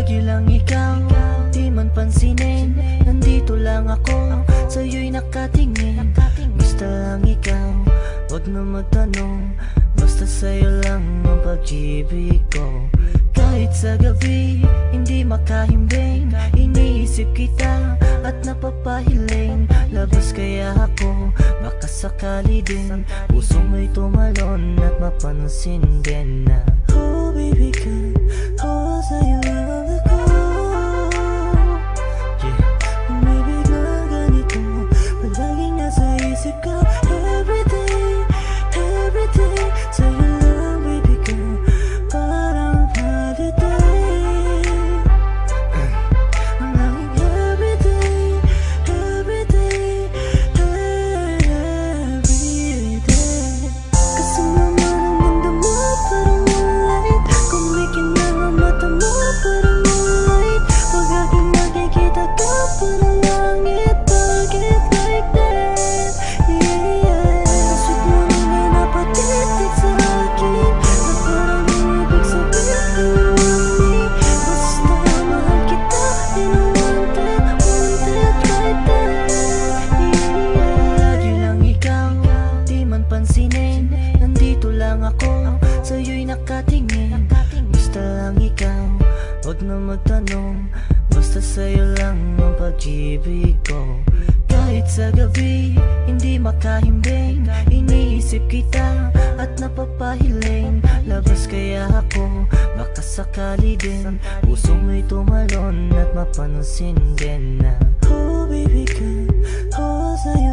Lagi lang ikaw, di man pansinin. Nandito lang ako, sa'yo'y nakatingin. Basta lang ikaw, wag na magtanong. Basta sa'yo lang ang pag-ibig ko. Kahit sa gabi, hindi makahimbing. Iniisip kita at napapahiling. Labas kaya ako, baka sakali din. Puso mo'y tumalon at mapansin din na oh baby girl, oh sa'yo lang ako. Yeah, umibig na ganito, palaging nasa isip ka. Everyday, everyday, sa'yo lang baby girl, parang holiday. Ang laging everyday, everyday, everyday. Kasama mo ang mundo mo, parang moonlight. Kumikin na ang mata mo, parang moonlight. Huwag aking makikita ka, parang langit. Bakit like that? Yeah, yeah. Ang sweet mo nang pinapatitig sa akin, na parang umibig sabihin you want me. Basta mahal kita, and I want it like that. Yeah, yeah. Lagi lang ikaw, di man pansinin. Nandito lang ako, sa'yo'y nakatingin. Basta lang ikaw, wag na magtanong. Basta sa'yo lang ang pag-ibig ko. Kahit sa gabi, hindi makahimbing. Iniisip kita at napapahiling. Labas kaya ako, baka sakali din. Puso mo'y tumalon at mapansin din na oh baby girl, oh sa'yo